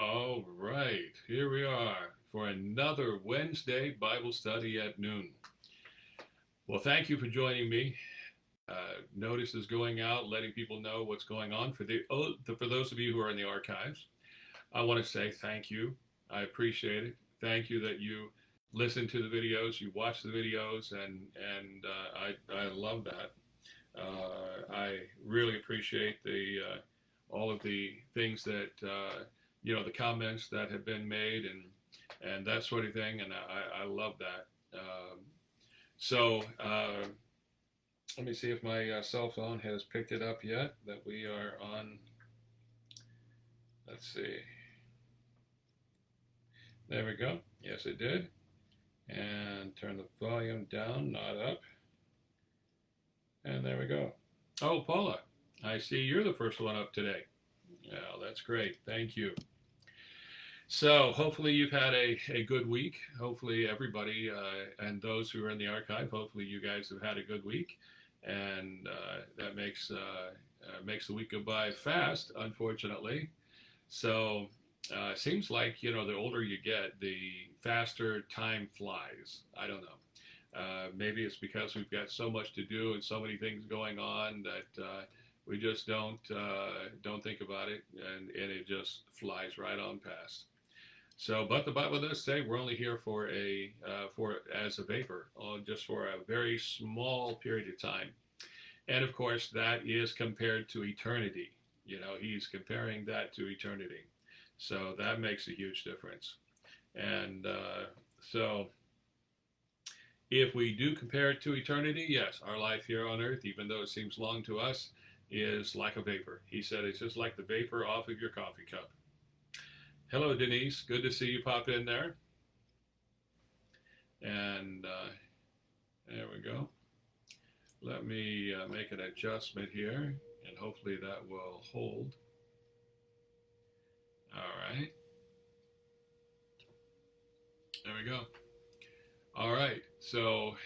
All right, here we are for another Wednesday Bible study at noon. Well, thank you for joining me. Notice is going out, letting people know what's going on. For those of you who are in the archives, I want to say thank you. I appreciate it. Thank you that you listen to the videos, you watch the videos, and I love that. I really appreciate the all of the things that the comments that have been made and that sort of thing, and I love that. So let me see if my cell phone has picked it up yet. That we are on. Let's see. There we go. Yes, it did. And turn the volume down, not up. And there we go. Oh, Paula, I see you're the first one up today. Yeah, that's great. Thank you. So hopefully you've had a good week. Hopefully everybody and those who are in the archive, hopefully you guys have had a good week. And that makes the week go by fast, unfortunately. So it seems like, the older you get, the faster time flies. I don't know. Maybe it's because we've got so much to do and so many things going on that we just don't think about it, and it just flies right on past. So, but the Bible does say we're only here for as a vapor, just for a very small period of time, and of course that is compared to eternity. He's comparing that to eternity, so that makes a huge difference. And so, if we do compare it to eternity, yes, our life here on earth, even though it seems long to us, is like a vapor. He said it's just like the vapor off of your coffee cup. Hello, Denise. Good to see you pop in there. And there we go. Let me make an adjustment here, and hopefully that will hold. All right. There we go. All right. So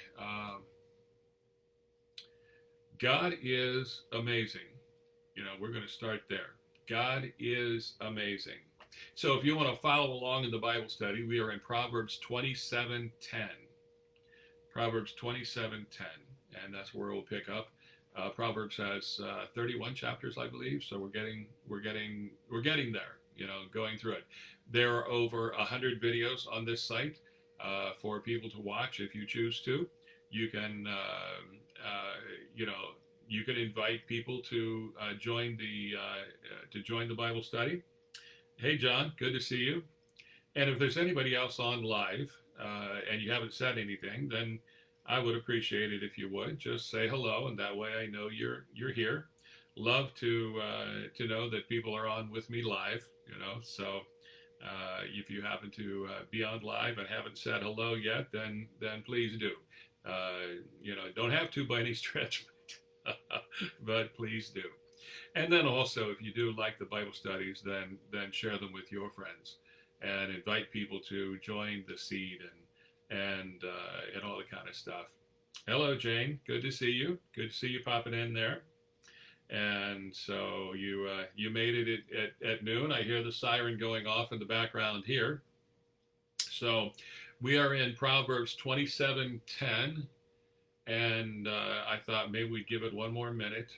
God is amazing. We're going to start there. God is amazing. So if you want to follow along in the Bible study, we are in Proverbs 27:10. Proverbs 27:10, and that's where we'll pick up. Proverbs has 31 chapters, I believe. So we're getting there. Going through it. There are over 100 videos on this site for people to watch if you choose to. You can you can invite people to join the Bible study. Hey, John, good to see you. And if there's anybody else on live and you haven't said anything, then I would appreciate it if you would just say hello, and that way I know you're here. Love to know that people are on with me live. So if you happen to be on live and haven't said hello yet, then please do. Don't have to by any stretch, but please do. And then also, if you do like the Bible studies, then share them with your friends and invite people to join the seed and all the kind of stuff. Hello, Jane. Good to see you. Good to see you popping in there. And so you made it at noon. I hear the siren going off in the background here. So we are in Proverbs 27:10. And I thought maybe we'd give it one more minute.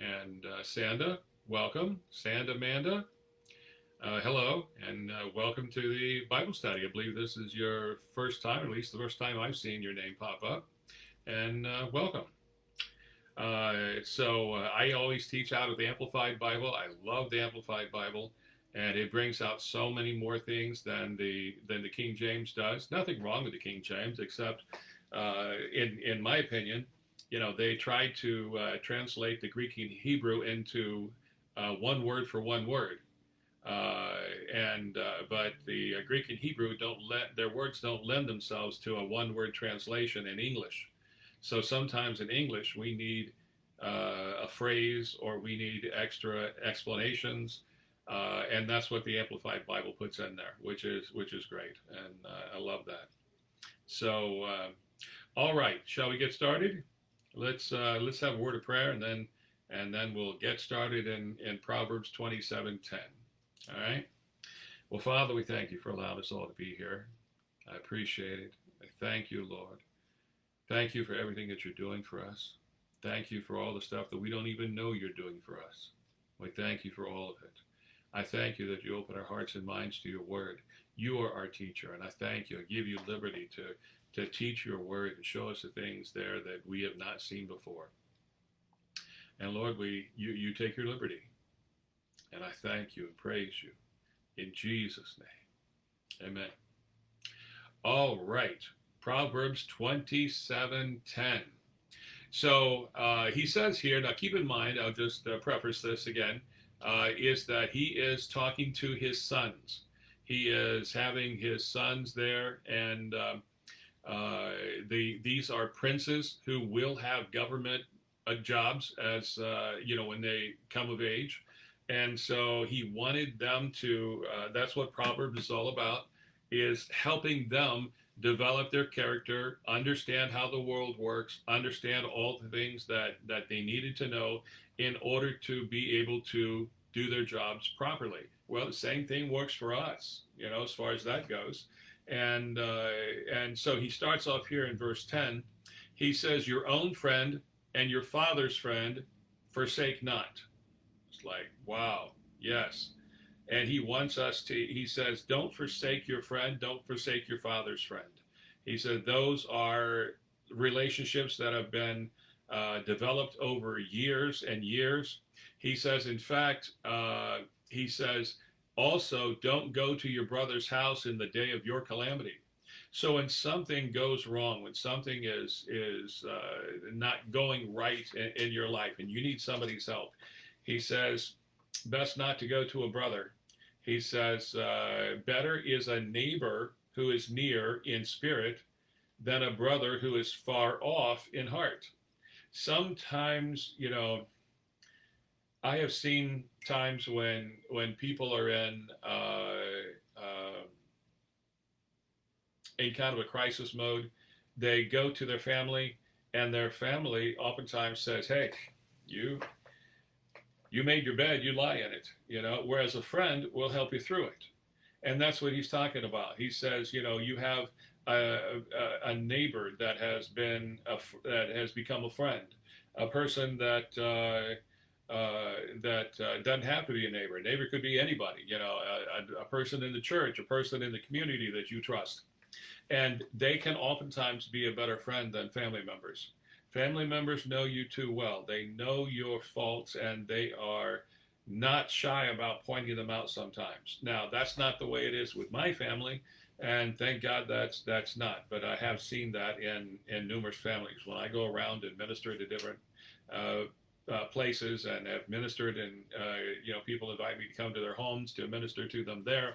And Sanda, welcome. Sanda Amanda, hello, and welcome to the Bible study. I believe this is your first time, at least the first time I've seen your name pop up. And welcome. So I always teach out of the Amplified Bible. I love the Amplified Bible. And it brings out so many more things than the King James does. Nothing wrong with the King James, except in my opinion, they tried to translate the Greek and Hebrew into one word for one word, but the Greek and Hebrew their words don't lend themselves to a one-word translation in English. So sometimes in English we need a phrase or we need extra explanations, and that's what the Amplified Bible puts in there, which is great, and I love that. So. All right, shall we get started? Let's have a word of prayer, and then we'll get started in Proverbs 27:10. All right. Well, Father, we thank you for allowing us all to be here. I appreciate it. I thank you, Lord. Thank you for everything that you're doing for us. Thank you for all the stuff that we don't even know you're doing for us. We thank you for all of it. I thank you that you open our hearts and minds to your word. You are our teacher, and I thank you. I give you liberty to teach your word and show us the things there that we have not seen before. And Lord, you take your liberty. And I thank you and praise you. In Jesus' name. Amen. All right. Proverbs 27:10. So he says here, now keep in mind, I'll just preface this again, is that he is talking to his sons. He is having his sons there, and these are princes who will have government jobs as, when they come of age. And so he wanted them to, that's what Proverbs is all about, is helping them develop their character, understand how the world works, understand all the things that they needed to know in order to be able to do their jobs properly. Well, the same thing works for us, as far as that goes. And so he starts off here in verse 10. He says, your own friend and your father's friend forsake not. It's like, wow, yes. And he wants us to, he says, don't forsake your friend, don't forsake your father's friend. He said those are relationships that have been developed over years and years. He says, in fact, he says, also, don't go to your brother's house in the day of your calamity. So when something goes wrong, when something is not going right in your life and you need somebody's help, he says, best not to go to a brother. He says, better is a neighbor who is near in spirit than a brother who is far off in heart. Sometimes, I have seen times when people are in kind of a crisis mode. They go to their family, and their family oftentimes says, hey, you made your bed, you lie in it, whereas a friend will help you through it. And that's what he's talking about. He says, you have a neighbor that has become a friend, a person that doesn't have to be a neighbor. A neighbor could be anybody, a person in the church, a person in the community that you trust. And they can oftentimes be a better friend than family members. Family members know you too well. They know your faults, and they are not shy about pointing them out sometimes. Now, that's not the way it is with my family, and thank God that's not. But I have seen that in numerous families. When I go around and minister to different places and have ministered, and people invite me to come to their homes to minister to them there,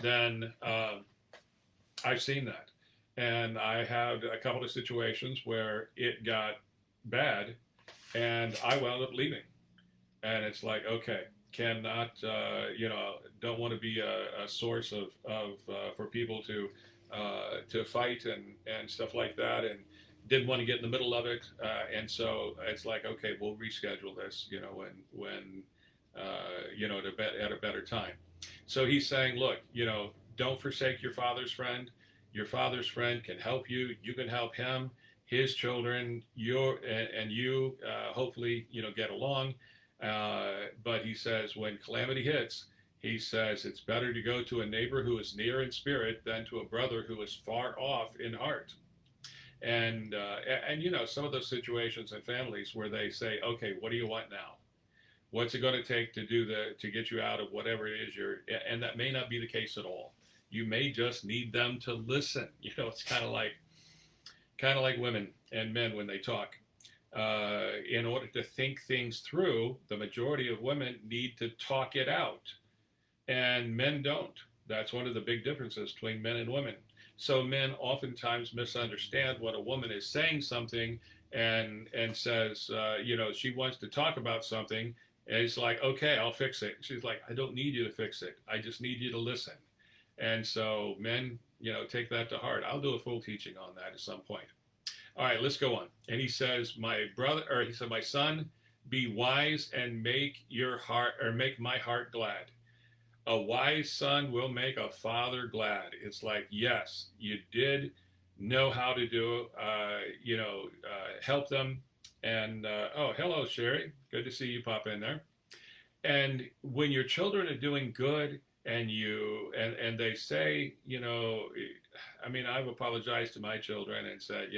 then I've seen that. And I had a couple of situations where it got bad and I wound up leaving. And it's like, okay, cannot, don't want to be a source of for people to fight and stuff like that, and didn't want to get in the middle of it. And so it's like, okay, we'll reschedule this, when at a better time. So he's saying, look, don't forsake your father's friend. Your father's friend can help you. You can help him, his children, you hopefully, get along. But he says when calamity hits, he says it's better to go to a neighbor who is near in spirit than to a brother who is far off in heart. And some of those situations in families where they say, okay, what do you want now? What's it going to take to get you out of whatever it is and that may not be the case at all. You may just need them to listen. It's kind of like women and men when they talk. In order to think things through, the majority of women need to talk it out, and men don't. That's one of the big differences between men and women. So men oftentimes misunderstand when a woman is saying something and says, she wants to talk about something, and it's like, okay, I'll fix it. She's like, I don't need you to fix it. I just need you to listen. And so men, take that to heart. I'll do a full teaching on that at some point. All right, let's go on. And he says, my son, be wise and make my heart glad. A wise son will make a father glad. It's like, yes, you did know how to do, help them. And, oh, hello, Sherry. Good to see you pop in there. And when your children are doing good and they say, I mean, I've apologized to my children and said,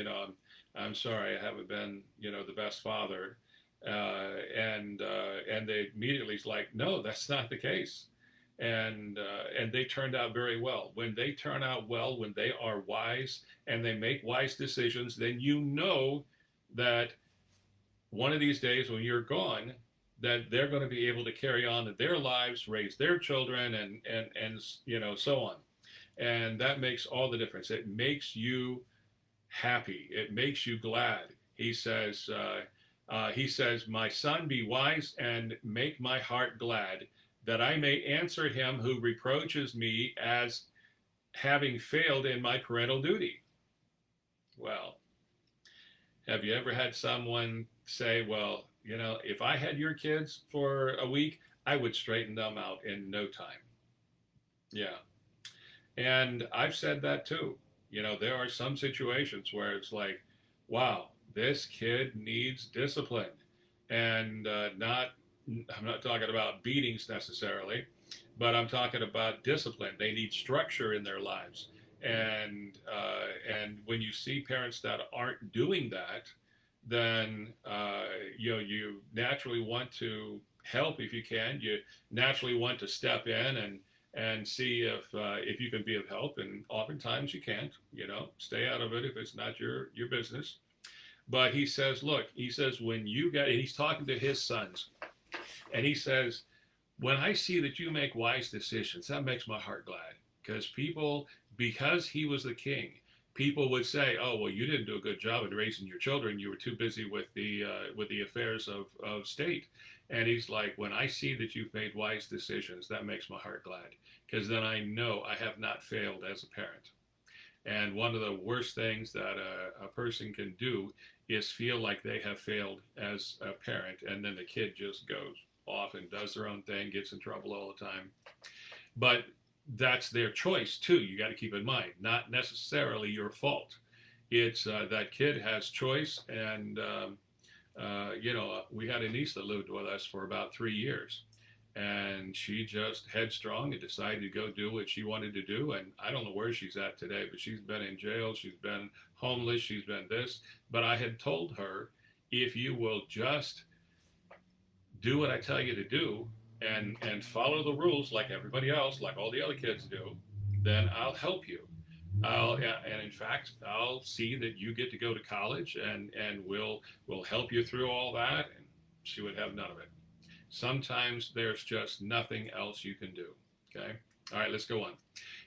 I'm sorry, I haven't been, the best father. And they immediately like, no, that's not the case. And they turned out very well. When they turn out well, when they are wise and they make wise decisions, then you know that one of these days when you're gone, that they're going to be able to carry on their lives, raise their children, and so on. And that makes all the difference. It makes you happy. It makes you glad. He says, my son, be wise and make my heart glad, that I may answer him who reproaches me as having failed in my parental duty. Well, have you ever had someone say, well, if I had your kids for a week, I would straighten them out in no time. Yeah. And I've said that too. There are some situations where it's like, wow, this kid needs discipline. And I'm not talking about beatings necessarily, but I'm talking about discipline. They need structure in their lives. And when you see parents that aren't doing that, then you naturally want to help if you can. You naturally want to step in and see if you can be of help. And oftentimes you can't. Stay out of it if it's not your business. But he says, look, when you get, and he's talking to his sons, and he says, when I see that you make wise decisions, that makes my heart glad. Because he was the king, people would say, oh, well, you didn't do a good job in raising your children. You were too busy with the affairs of state. And he's like, when I see that you've made wise decisions, that makes my heart glad, because then I know I have not failed as a parent. And one of the worst things that a person can do is feel like they have failed as a parent, and then the kid just goes off and does their own thing, gets in trouble all the time. But that's their choice too. You got to keep in mind, not necessarily your fault. It's that kid has choice, and we had a niece that lived with us for about 3 years, and she just headstrong and decided to go do what she wanted to do. And I don't know where she's at today, but she's been in jail, she's been homeless, she's been this. But I had told her, if you will just do what I tell you to do and follow the rules like everybody else, like all the other kids do, then I'll help you. And in fact, I'll see that you get to go to college, and we'll help you through all that. And she would have none of it. Sometimes there's just nothing else you can do. Okay? All right, let's go on.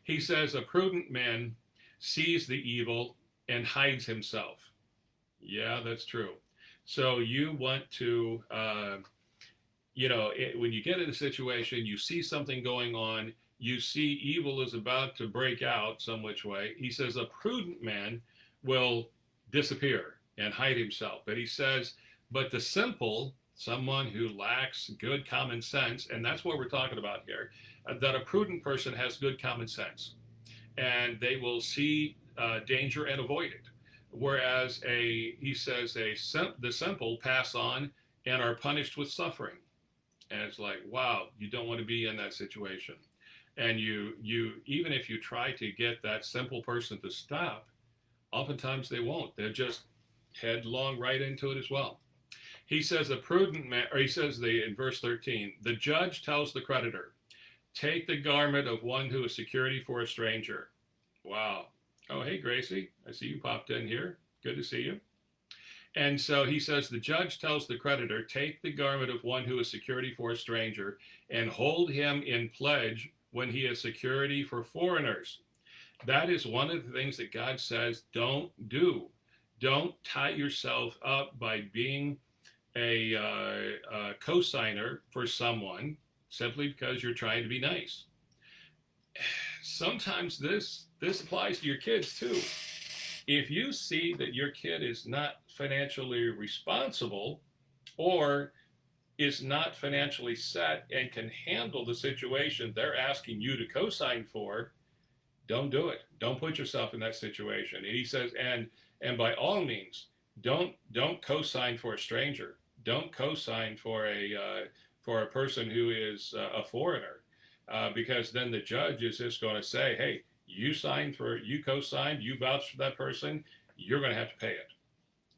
He says, a prudent man sees the evil and hides himself. Yeah, that's true. So you want to, when you get in a situation, you see something going on, you see evil is about to break out some which way. He says a prudent man will disappear and hide himself. But he says, but the simple, someone who lacks good common sense, and that's what we're talking about here, that a prudent person has good common sense, and they will see danger and avoid it. Whereas he says the simple pass on and are punished with suffering. And it's like, wow, you don't want to be in that situation. And you even if you try to get that simple person to stop, oftentimes they won't. They'll just headlong right into it as well. He says a prudent man, or he says in verse 13, the judge tells the creditor, take the garment of one who is security for a stranger. Wow. Oh, hey, Gracie, I see you popped in here. Good to see you. And so he says, the judge tells the creditor, take the garment of one who is security for a stranger and hold him in pledge when he is security for foreigners. That is one of the things that God says don't do. Don't tie yourself up by being a co-signer for someone simply because you're trying to be nice. Sometimes this applies to your kids too. If you see that your kid is not financially responsible, or is not financially set and can handle the situation they're asking you to co-sign for, don't do it. Don't put yourself in that situation. And he says, and by all means, don't co-sign for a stranger. Don't co-sign for a person who is a foreigner, because then the judge is just going to say, hey, you co-signed, you vouched for that person, you're going to have to pay it,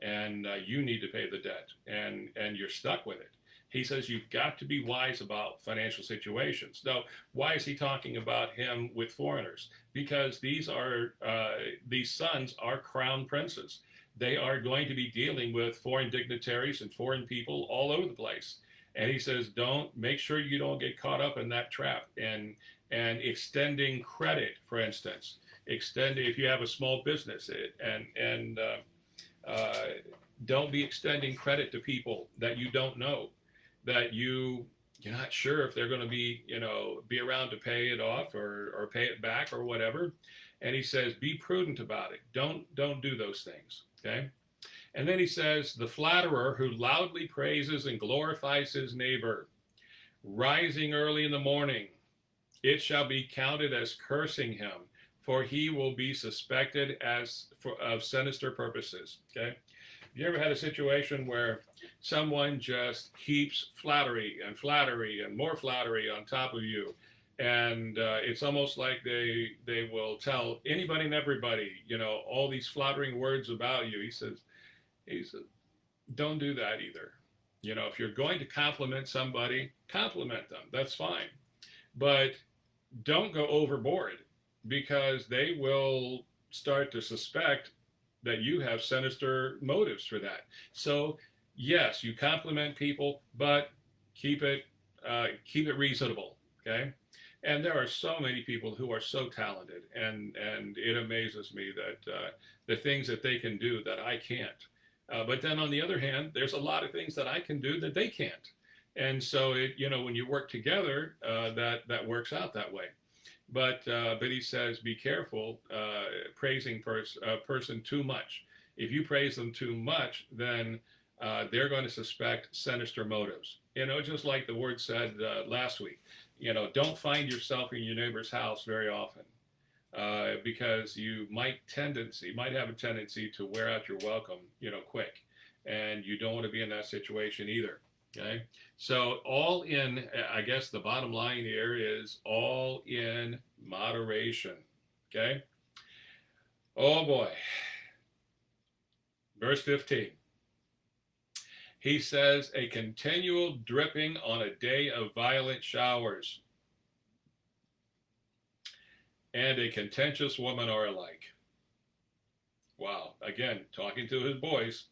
and you need to pay the debt, and you're stuck with it. He says you've got to be wise about financial situations. Now, why is he talking about him with foreigners? Because these sons are crown princes. They are going to be dealing with foreign dignitaries and foreign people all over the place. And he says, make sure you don't get caught up in that trap. And extending credit, for instance, if you have a small business, don't be extending credit to people that you don't know, that you're not sure if they're going to be around to pay it off or pay it back or whatever. And he says, be prudent about it. Don't do those things. Okay. And then he says, the flatterer who loudly praises and glorifies his neighbor, rising early in the morning, it shall be counted as cursing him, for he will be suspected of sinister purposes. Okay. Have you ever had a situation where someone just heaps flattery and more flattery on top of you? And it's almost like they will tell anybody and everybody, all these flattering words about you. He says, don't do that either. If you're going to compliment somebody, compliment them. That's fine. But don't go overboard, because they will start to suspect that you have sinister motives for that. So yes, you compliment people, but keep it reasonable. Okay. And there are so many people who are so talented, and it amazes me that the things that they can do that I can't. But then on the other hand, there's a lot of things that I can do that they can't. And so when you work together, that works out that way. But he says, be careful praising a person too much. If you praise them too much, then they're going to suspect sinister motives. Just like the word said last week. Don't find yourself in your neighbor's house very often, because you might have a tendency to wear out your welcome, quick, and you don't want to be in that situation either. Okay, so all in, I guess the bottom line here is all in moderation. Okay. Oh boy. Verse 15. He says, a continual dripping on a day of violent showers and a contentious woman are alike. Wow. Again, talking to his boys.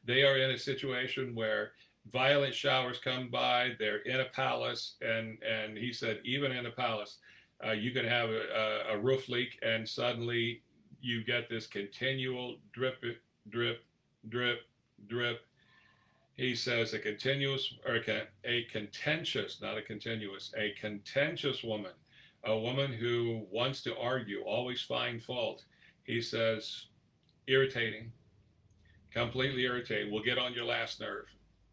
They are in a situation where violent showers come by. They're in a palace. And he said, even in a palace, you can have a roof leak, and suddenly you get this continual drip, drip, drip, drip. He says a contentious woman, a woman who wants to argue, always find fault. He says, irritating, completely irritating, will get on your last nerve.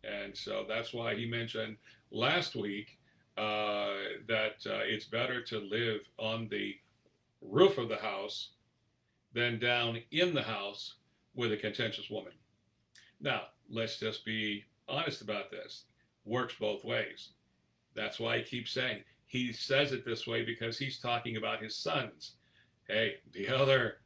And so that's why he mentioned last week that it's better to live on the roof of the house than down in the house with a contentious woman. Now, let's just be honest about this. Works both ways. That's why he keeps saying, he says it this way because he's talking about his sons. Hey, the other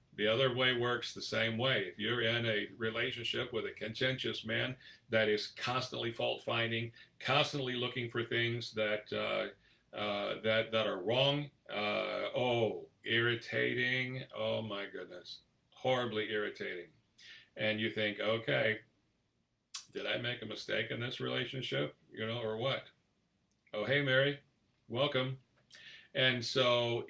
way works the same way. If you're in a relationship with a contentious man that is constantly fault finding, constantly looking for things that are wrong, irritating, oh my goodness, horribly irritating. And you think, okay, did I make a mistake in this relationship, or what? Oh, hey, Mary, welcome. And so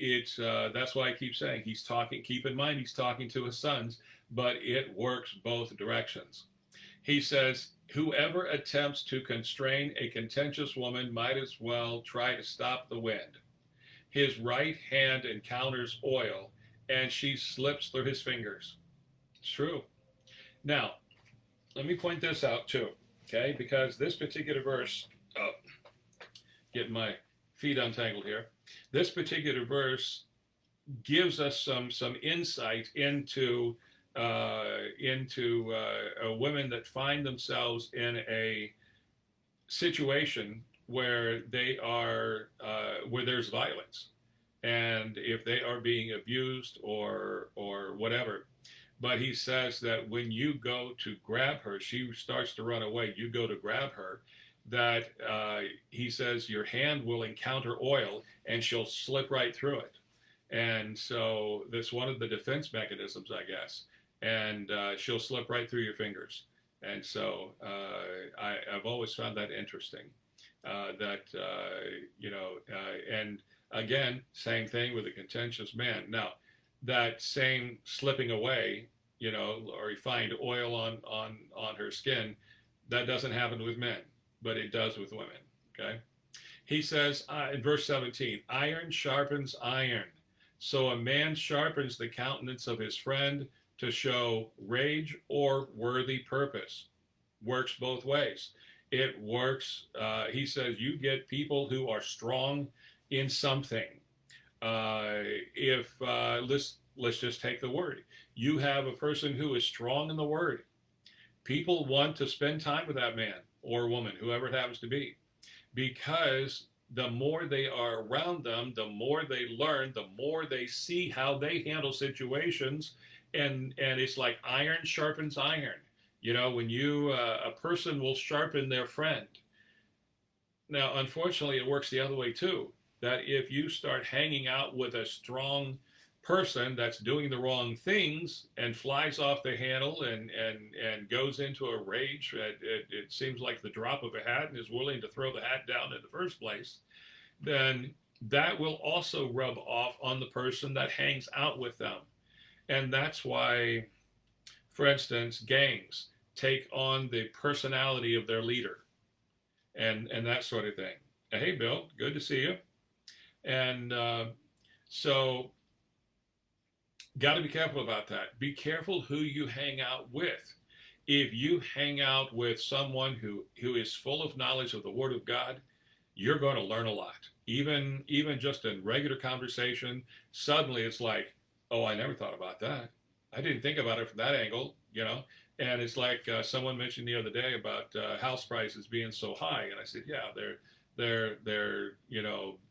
that's why I keep saying keep in mind, he's talking to his sons, but it works both directions. He says, whoever attempts to constrain a contentious woman might as well try to stop the wind. His right hand encounters oil, and she slips through his fingers. It's true. Now, let me point this out too. Okay, because this particular verse, oh, get my feet untangled here. This particular verse gives us some insight into women that find themselves in a situation where they are where there's violence, and if they are being abused or whatever. But he says that when you go to grab her, she starts to run away. You go to grab her. That he says your hand will encounter oil and she'll slip right through it. And so that's one of the defense mechanisms, I guess. And she'll slip right through your fingers. And so I've always found that interesting. And again, same thing with a contentious man. Now, that same slipping away, or you find oil on her skin, that doesn't happen with men, but it does with women. Okay. He says in verse 17, iron sharpens iron. So a man sharpens the countenance of his friend to show rage or worthy purpose. Works both ways. It works, he says, you get people who are strong in something. Let's just take the word. You have a person who is strong in the word. People want to spend time with that man or woman, whoever it happens to be, because the more they are around them, the more they learn, the more they see how they handle situations, and it's like iron sharpens iron. When a person will sharpen their friend. Now, unfortunately, it works the other way too. That if you start hanging out with a strong person that's doing the wrong things and flies off the handle and goes into a rage, it seems like the drop of a hat, and is willing to throw the hat down in the first place, then that will also rub off on the person that hangs out with them. And that's why, for instance, gangs take on the personality of their leader and that sort of thing. Hey, Bill, good to see you. And so got to be careful about that. Be careful who you hang out with. If you hang out with someone who is full of knowledge of the Word of God, you're going to learn a lot. Even just in regular conversation, suddenly it's like, oh, I never thought about that. I didn't think about it from that angle, And it's like someone mentioned the other day about house prices being so high, and I said, yeah, they're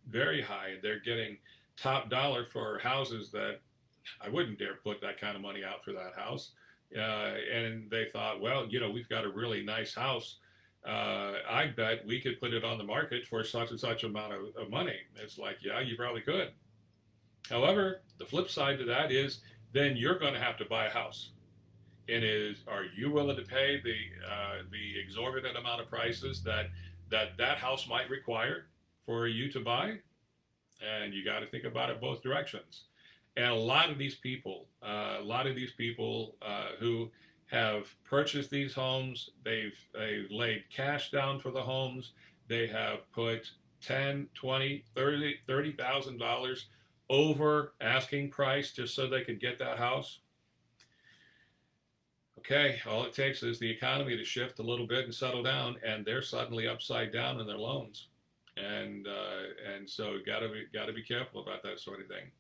very high, and they're getting top dollar for houses that I wouldn't dare put that kind of money out for that house. And they thought, well, we've got a really nice house. I bet we could put it on the market for such and such amount of money. It's like, yeah, you probably could. However, the flip side to that is then you're going to have to buy a house. And are you willing to pay the exorbitant amount of prices that house might require for you to buy? And you got to think about it both directions. And a lot of these people who have purchased these homes, they've laid cash down for the homes. They have put $10,000, $20,000, $30,000 over asking price just so they could get that house. Okay, all it takes is the economy to shift a little bit and settle down, and they're suddenly upside down in their loans. And so got to be careful about that sort of thing.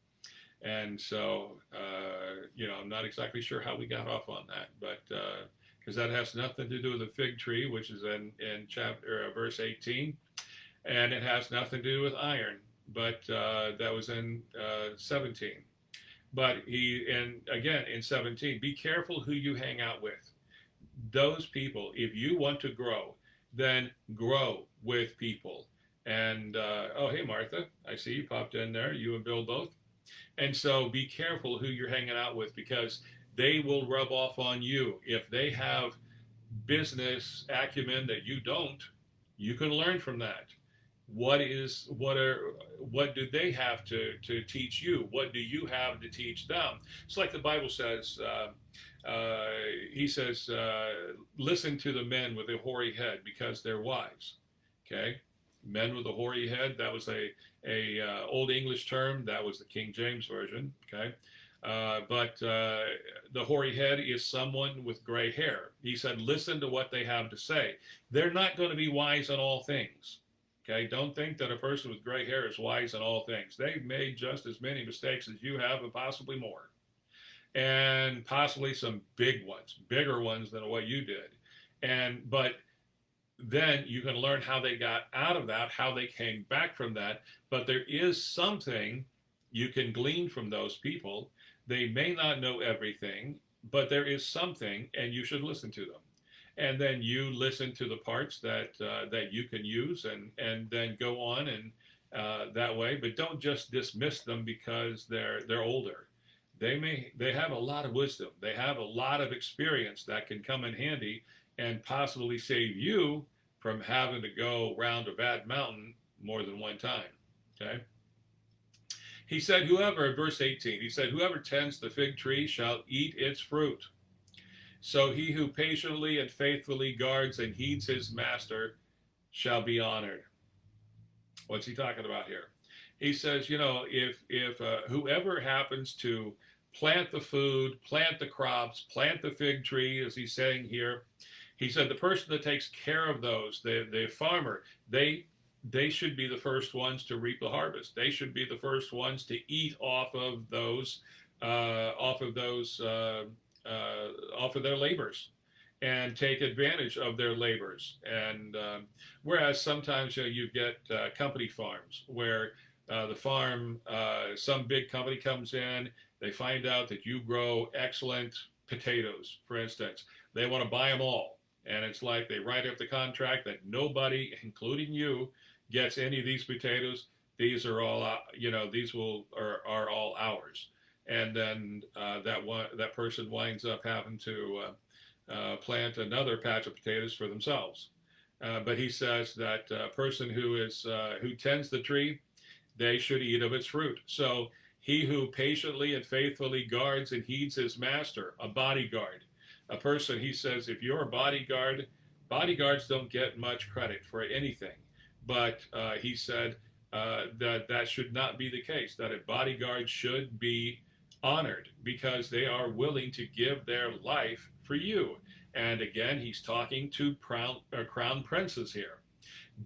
And so, I'm not exactly sure how we got off on that, but because that has nothing to do with the fig tree, which is in verse 18, and it has nothing to do with iron, but that was in 17. But again, in 17, be careful who you hang out with. Those people, if you want to grow, then grow with people. And, oh, hey, Martha, I see you popped in there. You and Bill both. And so be careful who you're hanging out with, because they will rub off on you. If they have business acumen that you don't, you can learn from that. What do they have to teach you? What do you have to teach them? It's like the Bible says, he says, listen to the men with a hoary head because they're wise. Okay? Men with a hoary head, that was a Old English term. That was the King James Version. Okay? But the hoary head is someone with gray hair. He said, listen to what they have to say. They're not going to be wise in all things. Okay, don't think that a person with gray hair is wise in all things. They've made just as many mistakes as you have, and possibly more, and possibly some big ones, bigger ones than what you did. But then you can learn how they got out of that, how they came back from that. But there is something you can glean from those people. They may not know everything, but there is something, and you should listen to them. And then you listen to the parts that you can use, and then go on and that way. But don't just dismiss them because they're older. They have a lot of wisdom. They have a lot of experience that can come in handy and possibly save you from having to go round a bad mountain more than one time. Okay. He said, verse 18, he said, whoever tends the fig tree shall eat its fruit. So he who patiently and faithfully guards and heeds his master shall be honored. What's he talking about here? He says, if whoever happens to plant the food, plant the crops, plant the fig tree, as he's saying here, he said the person that takes care of those, the farmer, they should be the first ones to reap the harvest. They should be the first ones to eat off of their labors, and take advantage of their labors. And whereas sometimes you get company farms where the farm, some big company comes in, they find out that you grow excellent potatoes, for instance. They want to buy them all. And it's like they write up the contract that nobody, including you, gets any of these potatoes. These are all, are all ours. And then that person winds up having to plant another patch of potatoes for themselves. But he says that person who tends the tree, they should eat of its fruit. So he who patiently and faithfully guards and heeds his master, a bodyguard. A person, he says, if you're a bodyguard, bodyguards don't get much credit for anything. But he said that should not be the case, that a bodyguard should be honored because they are willing to give their life for you. And again, he's talking to crown princes here.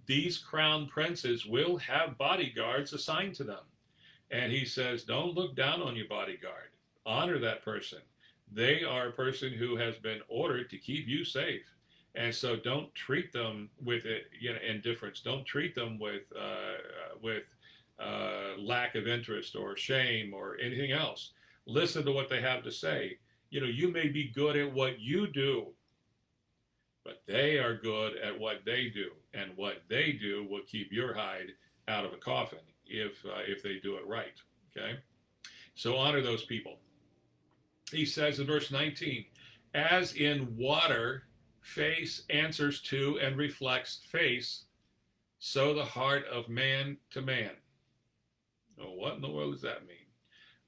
These crown princes will have bodyguards assigned to them. And he says, don't look down on your bodyguard. Honor that person. They are a person who has been ordered to keep you safe. And so don't treat them with indifference. Don't treat them with lack of interest or shame or anything else. Listen to what they have to say. You may be good at what you do, but they are good at what they do. And what they do will keep your hide out of a coffin if they do it right. Okay? So honor those people. He says in verse 19, as in water, face answers to and reflects face, so the heart of man to man. Oh, what in the world does that mean?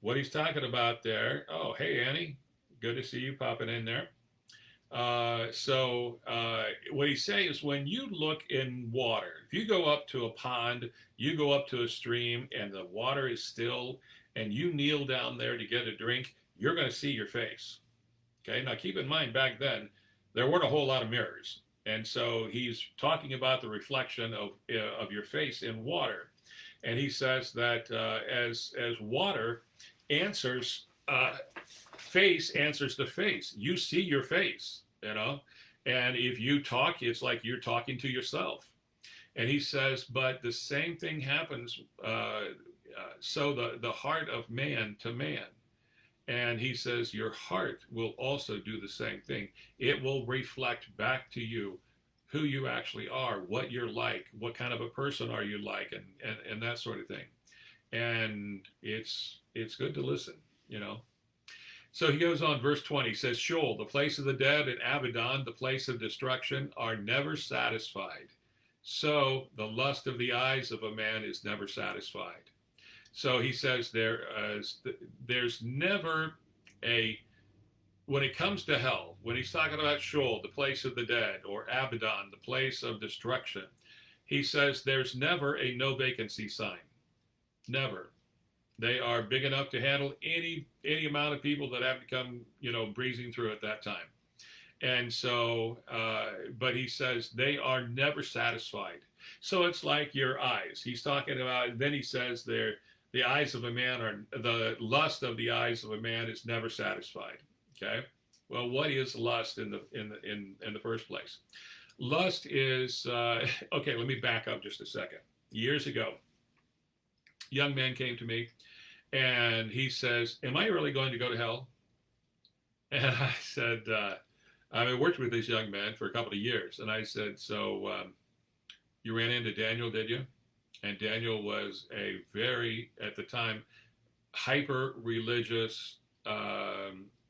What he's talking about there, oh, hey, Annie, good to see you popping in there. What he's saying is when you look in water, if you go up to a pond, you go up to a stream, and the water is still, and you kneel down there to get a drink, you're going to see your face. Okay, now keep in mind back then, there weren't a whole lot of mirrors. And so he's talking about the reflection of your face in water. And he says that as water answers, face answers to face. You see your face, and if you talk, it's like you're talking to yourself. And he says, but the same thing happens, so the heart of man to man. And he says your heart will also do the same thing. It will reflect back to you who you actually are, what you're like, what kind of a person are you like, and that sort of thing. And it's good to listen, So he goes on, verse 20, he says, Sheol, the place of the dead, and Abaddon, the place of destruction, are never satisfied. So the lust of the eyes of a man is never satisfied. So he says there's never when it comes to hell, when he's talking about Sheol, the place of the dead, or Abaddon, the place of destruction, he says there's never a no vacancy sign. Never. They are big enough to handle any amount of people that have to come, breezing through at that time. And so, but he says they are never satisfied. So it's like your eyes. He's talking about. Then he says the eyes of a man are the lust of the eyes of a man is never satisfied. Okay. Well, what is lust in the first place? Lust is okay. Let me back up just a second. Years ago, a young man came to me and he says, "Am I really going to go to hell?" And I said, I worked with this young man for a couple of years, and I said, "So you ran into Daniel, did you?" And Daniel was a very, at the time, hyper religious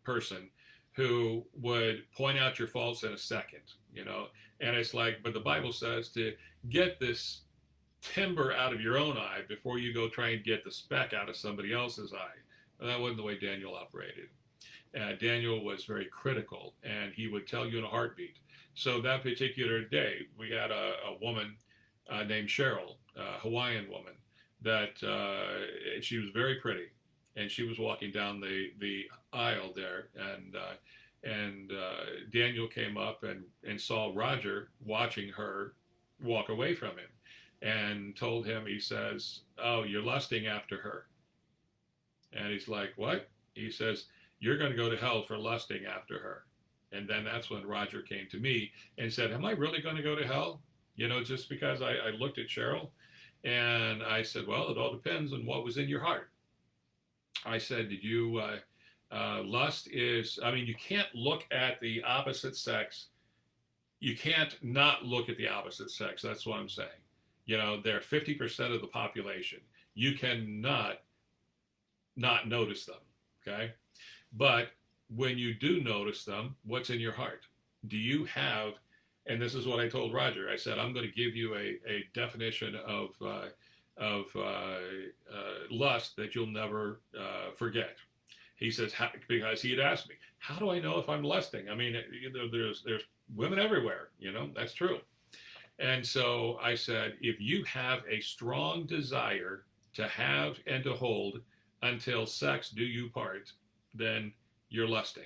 person who would point out your faults in a second, And it's like, but the Bible says to get this timber out of your own eye before you go try and get the speck out of somebody else's eye. Well, that wasn't the way Daniel operated. Daniel was very critical, and he would tell you in a heartbeat. So that particular day, we had a woman named Cheryl, a Hawaiian woman, that she was very pretty, and she was walking down the aisle there, and Daniel came up and saw Roger watching her walk away from him, and told him, he says, "Oh, you're lusting after her." And he's like, "What?" He says, "You're going to go to hell for lusting after her." And then that's when Roger came to me and said, "Am I really going to go to hell? Just because I looked at Cheryl?" And I said, "Well, it all depends on what was in your heart." I said, "Did you, lust is, you can't look at the opposite sex. You can't not look at the opposite sex. That's what I'm saying. They're 50% of the population. You cannot not notice them, okay? But when you do notice them, what's in your heart? Do you have, and this is what I told Roger, I said, I'm going to give you a definition of lust that you'll never forget. He says, because he had asked me, how do I know if I'm lusting? There's women everywhere, that's true. And so I said, if you have a strong desire to have and to hold until sex do you part, then you're lusting.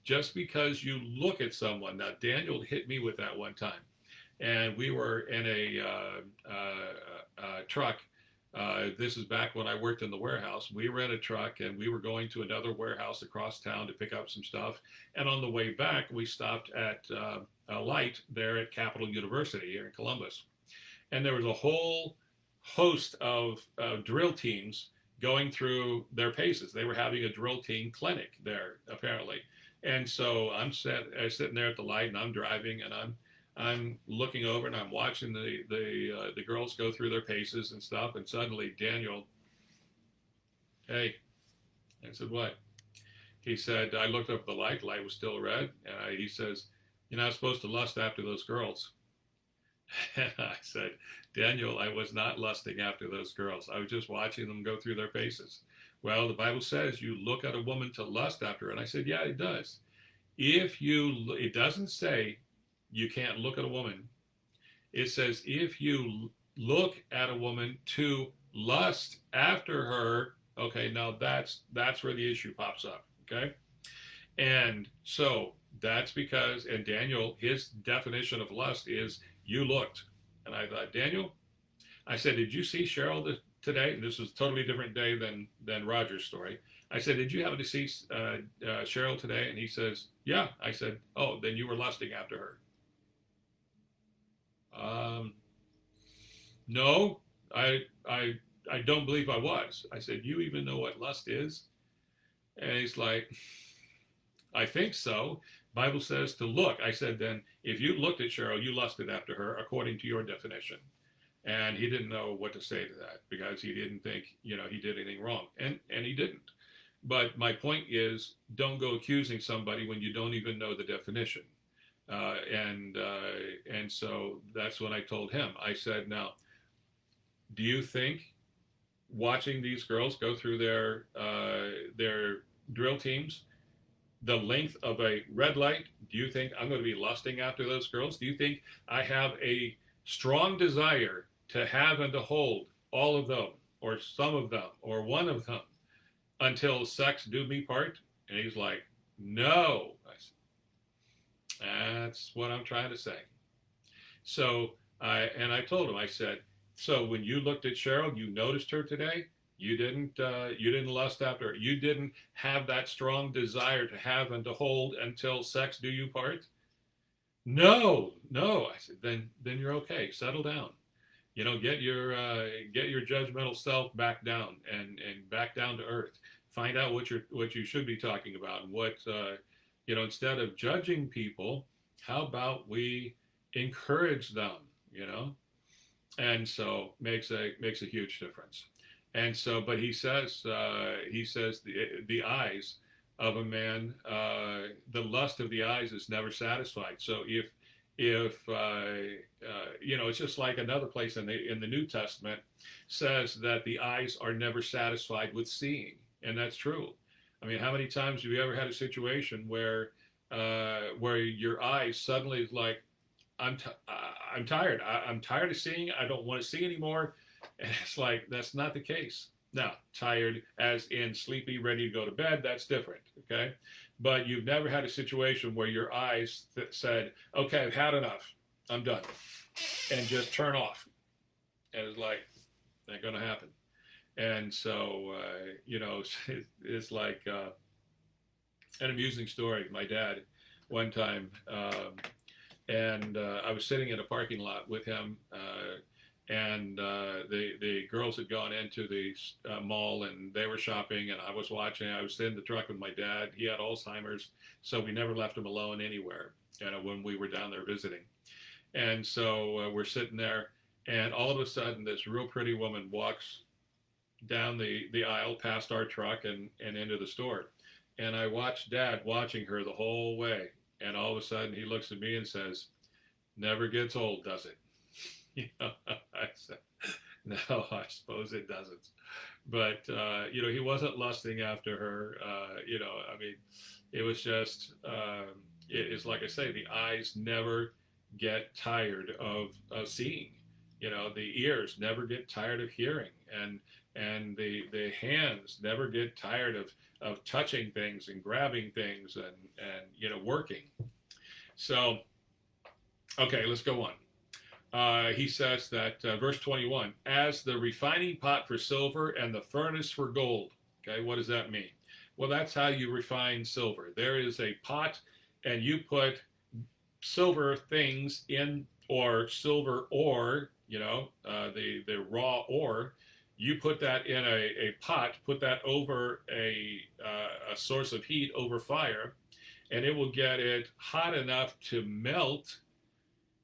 Just because you look at someone. Now, Daniel hit me with that one time. And we were in a truck. This is back when I worked in the warehouse. We were in a truck, and we were going to another warehouse across town to pick up some stuff. And on the way back, we stopped at a light there at Capital University here in Columbus. And there was a whole host of drill teams going through their paces. They were having a drill team clinic there, apparently. And so I'm sitting there at the light, and I'm driving, and I'm looking over, and I'm watching the girls go through their paces and stuff. And suddenly Daniel, "Hey," I said, "What?" He said, I looked up at the light was still red, and he says, "You're not supposed to lust after those girls." And I said, "Daniel, I was not lusting after those girls. I was just watching them go through their paces." "Well, the Bible says you look at a woman to lust after her." And I said, "Yeah, it does. It doesn't say you can't look at a woman. It says if you look at a woman to lust after her, okay, now that's where the issue pops up, okay? And so that's because, and Daniel, his definition of lust is you looked. And I thought, Daniel, I said, "Did you see Cheryl today?" And this was a totally different day than Roger's story. I said, "Did you happen to see Cheryl today?" And he says, "Yeah." I said, "Oh, then you were lusting after her." "No, I don't believe I was." I said, "You even know what lust is?" And he's like, "I think so. Bible says to look." I said, "Then if you looked at Cheryl, you lusted after her according to your definition." And he didn't know what to say to that because he didn't think, he did anything wrong. And he didn't. But my point is, don't go accusing somebody when you don't even know the definition. And so that's when I told him. I said, "Now, do you think watching these girls go through their drill teams, the length of a red light, do you think I'm going to be lusting after those girls? Do you think I have a strong desire to have and to hold all of them?" or some of them, or one of them, until sex do me part? And he's like, no. I said, that's what I'm trying to say. So I told him, I said, so when you looked at Cheryl, you noticed her today. You didn't lust after her. You didn't have that strong desire to have and to hold until sex do you part. No, no. I said, then you're okay. Settle down. Get your judgmental self back down and back down to earth. Find out what you should be talking about, and what instead of judging people, how about we encourage them? And so makes a huge difference. And so, but he says the eyes of a man, the lust of the eyes is never satisfied. So if it's just like another place in the New Testament says that the eyes are never satisfied with seeing, and that's true. I mean, how many times have you ever had a situation where your eyes suddenly is like, I'm tired. I'm tired of seeing. I don't want to see anymore. And it's like, that's not the case. Now, tired as in sleepy, ready to go to bed, that's different, okay? But you've never had a situation where your eyes said, okay, I've had enough. I'm done. And just turn off. And it's like, not going to happen. And so, it's like an amusing story. My dad, one time, and I was sitting in a parking lot with him, and the girls had gone into the mall and they were shopping, and I was watching. I was in the truck with my dad. He had Alzheimer's, so we never left him alone anywhere, when we were down there visiting. And so we're sitting there, and all of a sudden this real pretty woman walks down the aisle past our truck and into the store. And I watched Dad watching her the whole way. And all of a sudden he looks at me and says, never gets old, does it? I said, no, I suppose it doesn't. But, he wasn't lusting after her. I mean, it was just, it's like I say, the eyes never get tired of seeing. The ears never get tired of hearing. And the hands never get tired of touching things and grabbing things and working. So, okay, let's go on. He says that, verse 21, as the refining pot for silver and the furnace for gold. Okay, what does that mean? Well, that's how you refine silver. There is a pot, and you put silver things in, or silver ore, the raw ore. You put that in a pot, put that over a source of heat over fire, and it will get it hot enough to melt,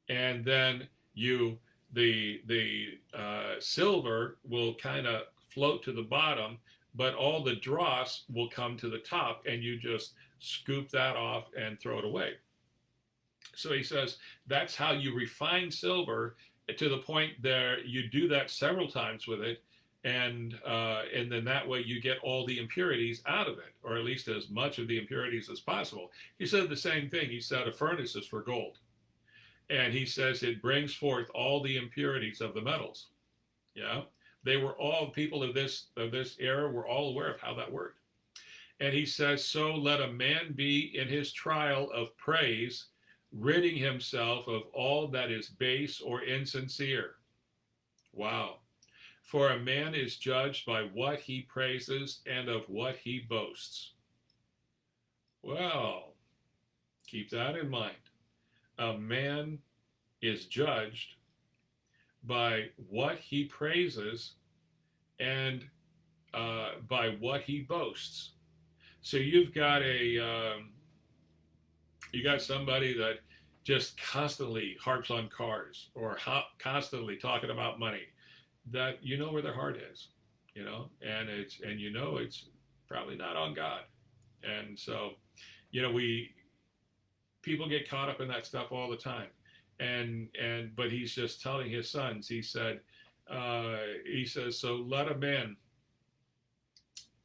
and then the silver will kind of float to the bottom, but all the dross will come to the top, and you just scoop that off and throw it away. So he says that's how you refine silver, to the point there you do that several times with it, and then that way you get all the impurities out of it, or at least as much of the impurities as possible. He said the same thing. He said a furnace is for gold, and he says it brings forth all the impurities of the metals. Yeah, they were all, people of this era were all aware of how that worked. And he says, so let a man be in his trial of praise, ridding himself of all that is base or insincere. Wow. For a man is judged by what he praises and of what he boasts. Well, keep that in mind. A man is judged by what he praises and by what he boasts. So you've got somebody that just constantly harps on cars, or constantly talking about money, that where their heart is, and it's probably not on God. And so, people get caught up in that stuff all the time. But he's just telling his sons, he says, so let a man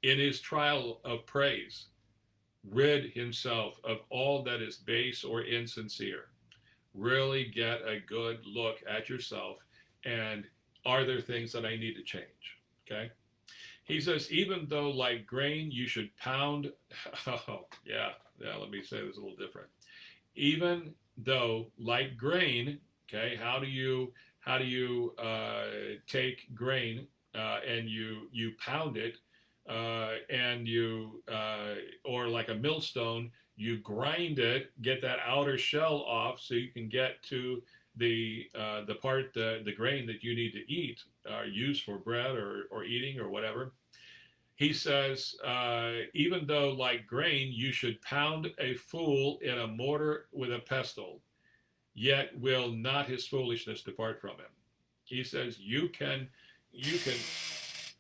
in his trial of praise rid himself of all that is base or insincere. Really get a good look at yourself, and are there things that I need to change? Okay. He says, even though like grain, you should pound. Oh, yeah. Yeah. Let me say this a little different. Even though like grain, okay, how do you take grain and you pound it and you or like a millstone, you grind it, get that outer shell off so you can get to the part the grain that you need to eat, use for bread or eating or whatever. He says, even though like grain, you should pound a fool in a mortar with a pestle, yet will not his foolishness depart from him. He says, you can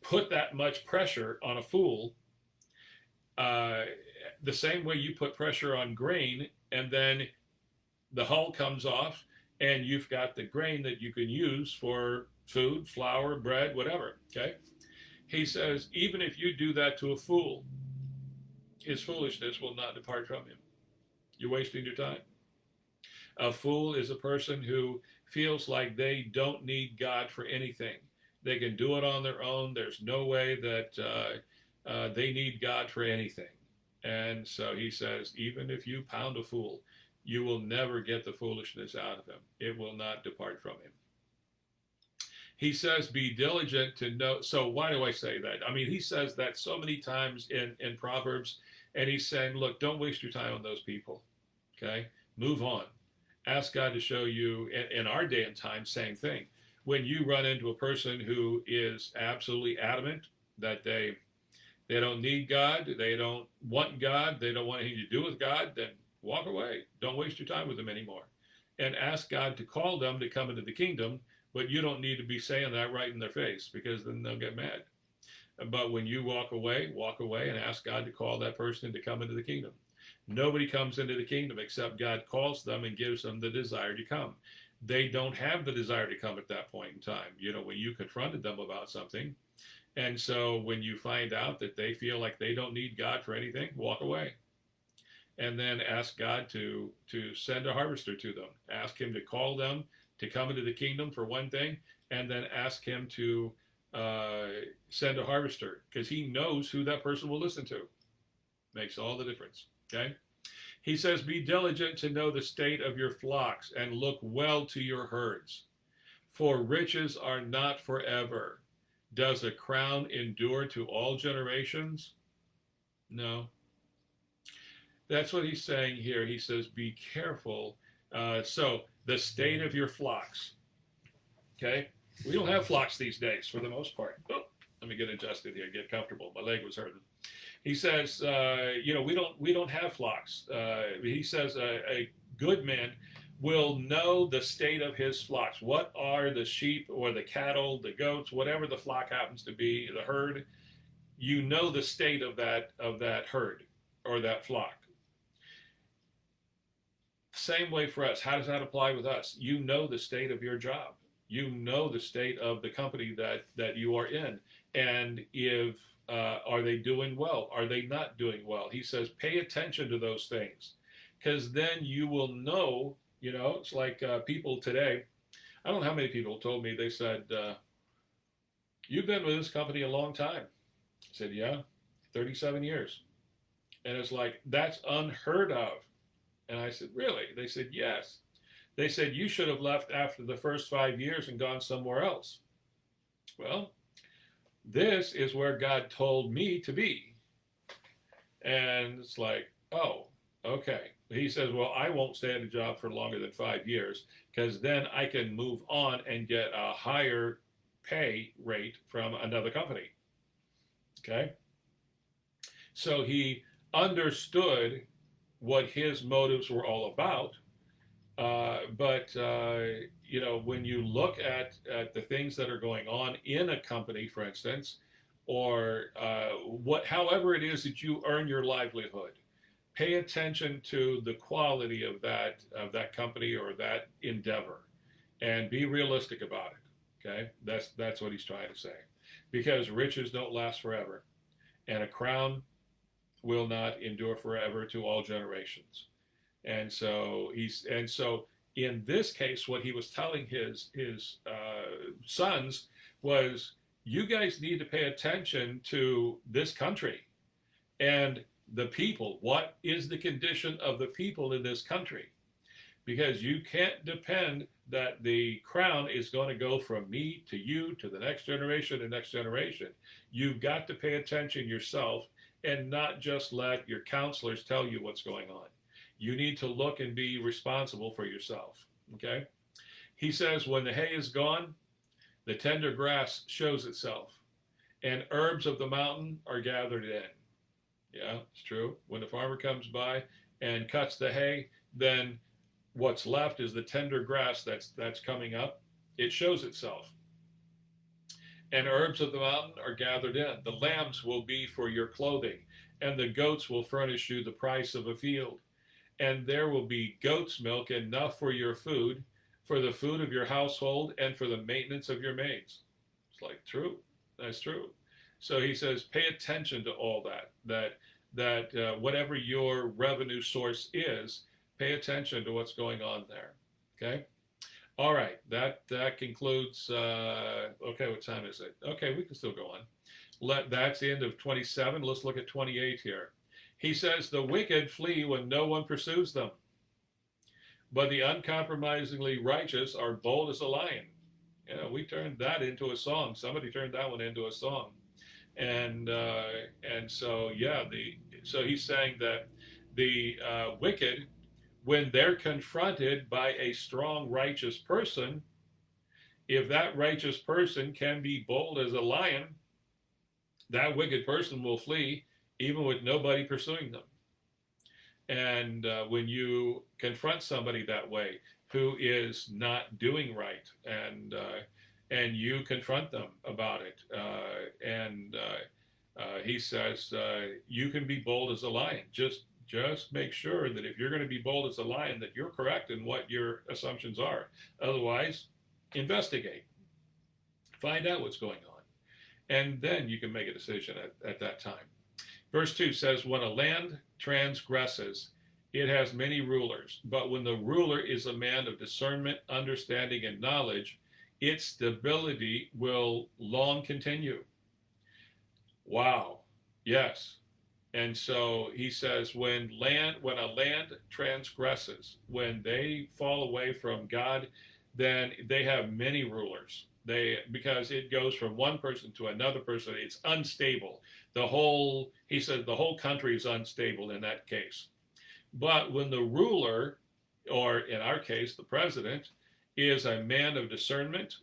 put that much pressure on a fool uh, the same way you put pressure on grain, and then the hull comes off, and you've got the grain that you can use for food, flour, bread, whatever. Okay. He says, even if you do that to a fool, his foolishness will not depart from him. You're wasting your time. A fool is a person who feels like they don't need God for anything. They can do it on their own. There's no way that they need God for anything. And so he says, even if you pound a fool, you will never get the foolishness out of him. It will not depart from him. He says, be diligent to know. So why do I say that? I mean, he says that so many times in Proverbs, and he's saying, look, don't waste your time on those people. Okay? Move on. Ask God to show you, in our day and time, same thing. When you run into a person who is absolutely adamant that they don't need God, they don't want God, they don't want anything to do with God, then walk away. Don't waste your time with them anymore. And ask God to call them to come into the kingdom, but you don't need to be saying that right in their face, because then they'll get mad. But when you walk away and ask God to call that person to come into the kingdom. Nobody comes into the kingdom except God calls them and gives them the desire to come. They don't have the desire to come at that point in time, when you confronted them about something. And so when you find out that they feel like they don't need God for anything, walk away. And then ask God to send a harvester to them. Ask him to call them to come into the kingdom for one thing, and then ask him to send a harvester, because he knows who that person will listen to. Makes all the difference. Okay? He says, be diligent to know the state of your flocks and look well to your herds. For riches are not forever. Does a crown endure to all generations? No. That's what he's saying here. He says, be careful. So the state of your flocks. Okay? We don't have flocks these days for the most part. Oh, let me get adjusted here, get comfortable. My leg was hurting. He says, we don't have flocks. He says a good man will know the state of his flocks. What are the sheep or the cattle, the goats, whatever the flock happens to be, the herd? You know the state of that herd or that flock. Same way for us. How does that apply with us? You know the state of your job. You know the state of the company that you are in. And if are they doing well? Are they not doing well? He says, pay attention to those things, because then you will know. It's like people today. I don't know how many people told me, they said, you've been with this company a long time. I said, yeah, 37 years. And it's like, that's unheard of. And I said, really? They said, yes. They said, you should have left after the first 5 years and gone somewhere else. Well, this is where God told me to be. And it's like, oh, okay. He says, well, I won't stay at a job for longer than 5 years, because then I can move on and get a higher pay rate from another company. Okay? So he understood what his motives were all about. But when you look at the things that are going on in a company, for instance, or however it is that you earn your livelihood, pay attention to the quality of that company or that endeavor, and be realistic about it. Okay, that's what he's trying to say, because riches don't last forever, and a crown will not endure forever to all generations. And so in this case, what he was telling his sons was, you guys need to pay attention to this country and the people. What is the condition of the people in this country? Because you can't depend that the crown is going to go from me to you to the next generation and next generation. You've got to pay attention yourself and not just let your counselors tell you what's going on. You need to look and be responsible for yourself. Okay? He says, when the hay is gone, the tender grass shows itself, and herbs of the mountain are gathered in. Yeah, it's true. When the farmer comes by and cuts the hay, then what's left is the tender grass that's coming up. It shows itself. And herbs of the mountain are gathered in. The lambs will be for your clothing, and the goats will furnish you the price of a field. And there will be goat's milk enough for your food, for the food of your household, and for the maintenance of your maids. It's like, true. That's true. So he says, pay attention to all that whatever your revenue source is, pay attention to what's going on there. Okay? All right. That concludes. Okay, what time is it? Okay, we can still go on. That's the end of 27. Let's look at 28 here. He says, the wicked flee when no one pursues them, but the uncompromisingly righteous are bold as a lion. You know, we turned that into a song. Somebody turned that one into a song. And so, yeah, so he's saying that the wicked, when they're confronted by a strong, righteous person, if that righteous person can be bold as a lion, that wicked person will flee, even with nobody pursuing them. And when you confront somebody that way, who is not doing right, and you confront them about it, he says, you can be bold as a lion. Just make sure that if you're going to be bold as a lion, that you're correct in what your assumptions are. Otherwise, investigate. Find out what's going on. And then you can make a decision at that time. Verse 2 says, when a land transgresses, it has many rulers. But when the ruler is a man of discernment, understanding, and knowledge, its stability will long continue. Wow. Yes. And so he says, when a land transgresses, when they fall away from God, then they have many rulers. Because it goes from one person to another person, it's unstable. He said the whole country is unstable in that case. But when the ruler, or in our case, the president, is a man of discernment,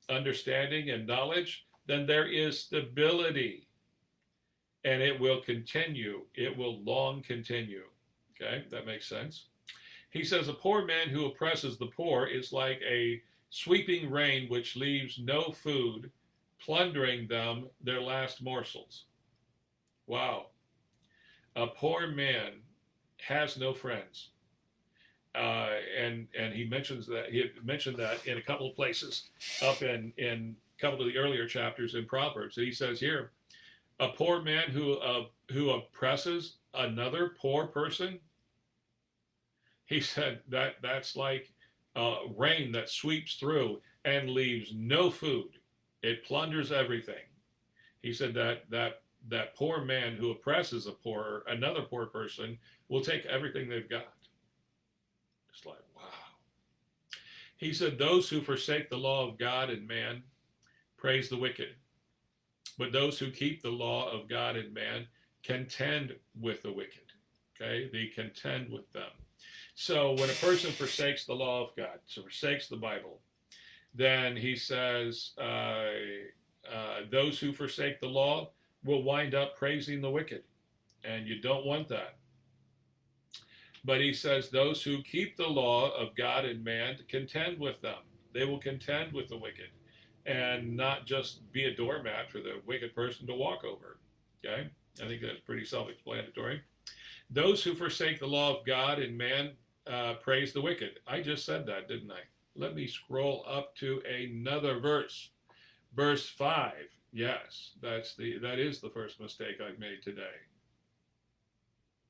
understanding, and knowledge, then there is stability. And it will continue. It will long continue. Okay, that makes sense. He says, a poor man who oppresses the poor is like a sweeping rain which leaves no food, plundering them their last morsels. Wow. A poor man has no friends. And he mentioned that in a couple of places up in a couple of the earlier chapters in Proverbs. And he says here, a poor man who oppresses another poor person, he said that's like rain that sweeps through and leaves no food. It plunders everything. He said that poor man who oppresses another poor person will take everything they've got. It's like, wow. He said, those who forsake the law of God and man praise the wicked, but those who keep the law of God and man contend with the wicked. Okay, they contend with them. So when a person forsakes the law of God, so forsakes the Bible, then he says those who forsake the law will wind up praising the wicked, and you don't want that. But he says those who keep the law of God and man contend with them. They will contend with the wicked and not just be a doormat for the wicked person to walk over. Okay, I think that's pretty self-explanatory. Those who forsake the law of God and man praise the wicked. I just said that, didn't I? Let me scroll up to another verse. Verse 5. Yes, that is the first mistake I've made today.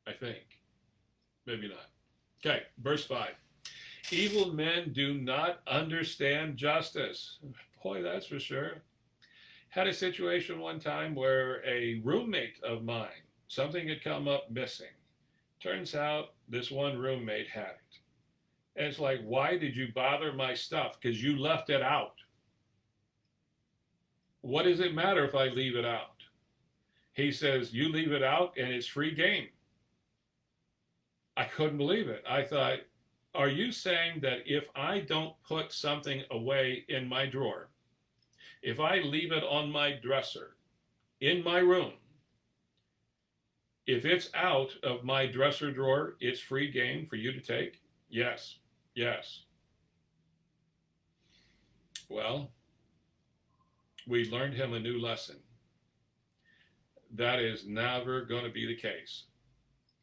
I think. Maybe not. Okay, verse 5. Evil men do not understand justice. Boy, that's for sure. Had a situation one time where a roommate of mine, something had come up missing. Turns out this one roommate had it. And it's like, why did you bother my stuff? Because you left it out. What does it matter if I leave it out? He says, you leave it out and it's free game. I couldn't believe it. I thought, are you saying that if I don't put something away in my drawer, if I leave it on my dresser, in my room, if it's out of my dresser drawer, it's free game for you to take? Yes, yes. Well, we learned him a new lesson. That is never going to be the case.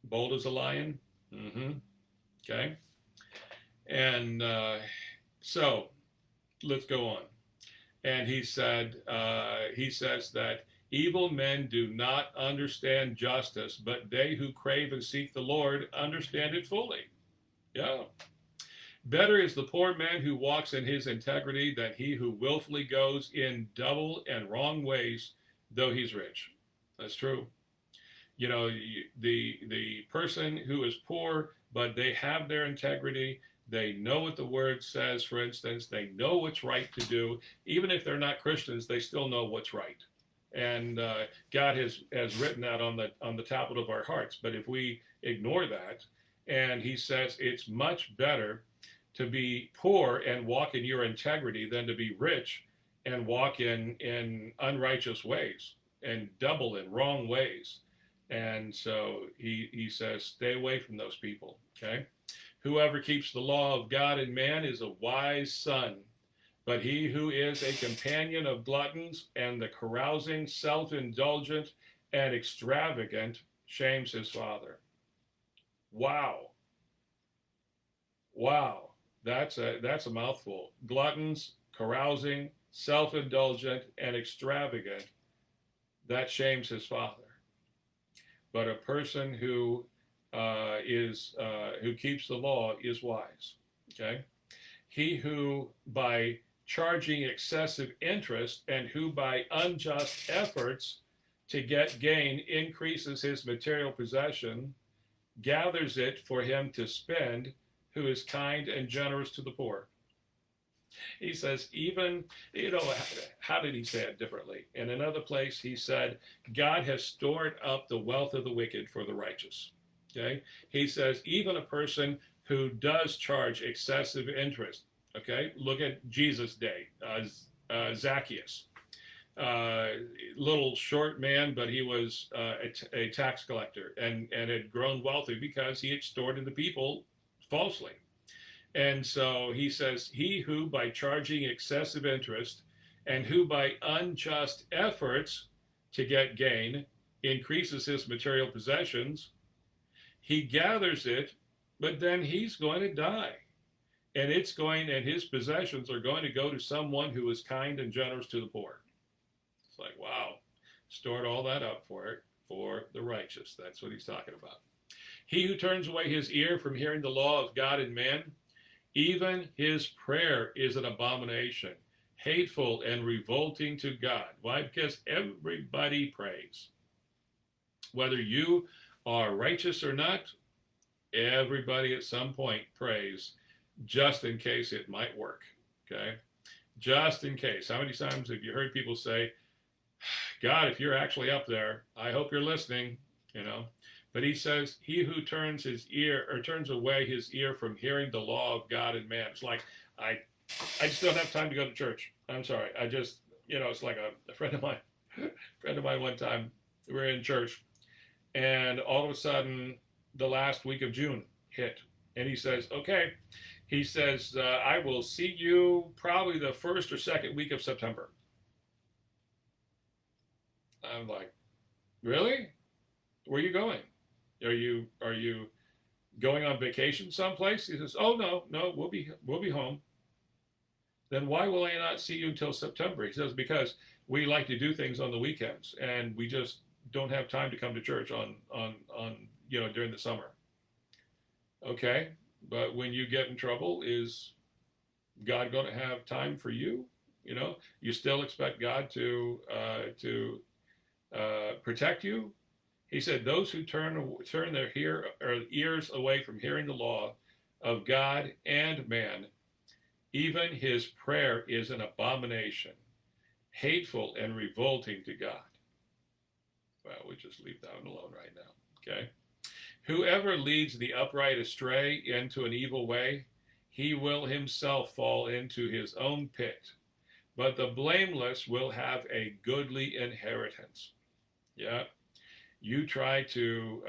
Bold as a lion? Okay. And so let's go on. And he says that evil men do not understand justice, but they who crave and seek the Lord understand it fully. Yeah. Better is the poor man who walks in his integrity than he who willfully goes in double and wrong ways, though he's rich. That's true. You know, the person who is poor, but they have their integrity, they know what the word says, for instance, they know what's right to do. Even if they're not Christians, they still know what's right. And God has written that on the tablet of our hearts. But if we ignore that, and he says it's much better to be poor and walk in your integrity than to be rich and walk in unrighteous ways and double in wrong ways. And so he says, stay away from those people, okay? Whoever keeps the law of God and man is a wise son, but he who is a companion of gluttons and the carousing, self-indulgent, and extravagant shames his father. Wow. Wow. That's a mouthful. Gluttons, carousing, self-indulgent, and extravagant, that shames his father. But a person who keeps the law is wise. Okay, he who by charging excessive interest and who by unjust efforts to get gain increases his material possession, gathers it for him to spend, who is kind and generous to the poor. He says, even, how did he say it differently? In another place, he said, God has stored up the wealth of the wicked for the righteous. Okay? He says, even a person who does charge excessive interest, okay? Look at Jesus' day, Zacchaeus. Little short man, but he was a tax collector and had grown wealthy because he extorted the people falsely. And so he says, he who by charging excessive interest and who by unjust efforts to get gain increases his material possessions, he gathers it, but then he's going to die. And his possessions are going to go to someone who is kind and generous to the poor. It's like, wow, stored all that up for the righteous. That's what he's talking about. He who turns away his ear from hearing the law of God and man, even his prayer is an abomination, hateful and revolting to God. Why? Because everybody prays. Whether you are righteous or not, everybody at some point prays just in case it might work, okay? Just in case. How many times have you heard people say, God, if you're actually up there, I hope you're listening, But he says, he who turns away his ear from hearing the law of God and man. It's like, I just don't have time to go to church. I'm sorry. I just, it's like a friend of mine one time, we were in church, and all of a sudden, the last week of June hit. And he says, okay. He says, I will see you probably the first or second week of September. I'm like, really? Where are you going? Are you going on vacation someplace? He says, oh, no, we'll be home. Then why will I not see you until September? He says, because we like to do things on the weekends, and we just don't have time to come to church on during the summer. Okay, but when you get in trouble, is God going to have time for you? You still expect God to protect you. He said, "Those who turn their ears away from hearing the law of God and man, even his prayer is an abomination, hateful and revolting to God." Well, we just leave that one alone right now. Okay. Whoever leads the upright astray into an evil way, he will himself fall into his own pit. But the blameless will have a goodly inheritance. Yeah. You try to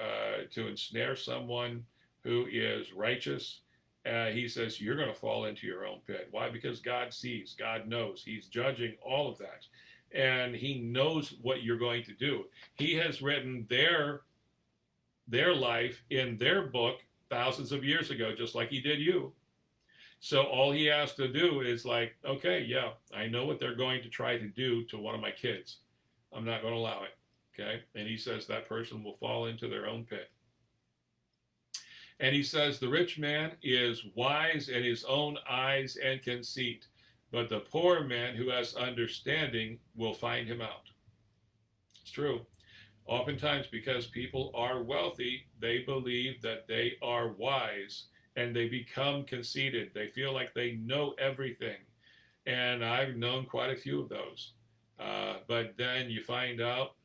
ensnare someone who is righteous. He says you're going to fall into your own pit. Why? Because God sees, God knows. He's judging all of that, and He knows what you're going to do. He has written their life in their book thousands of years ago, just like He did you. So all He has to do is like, okay, yeah, I know what they're going to try to do to one of my kids. I'm not going to allow it. Okay? And He says that person will fall into their own pit. And He says the rich man is wise in his own eyes and conceit, but the poor man who has understanding will find him out. It's true. Oftentimes, because people are wealthy, they believe that they are wise, and they become conceited. They feel like they know everything. And I've known quite a few of those. But then you find out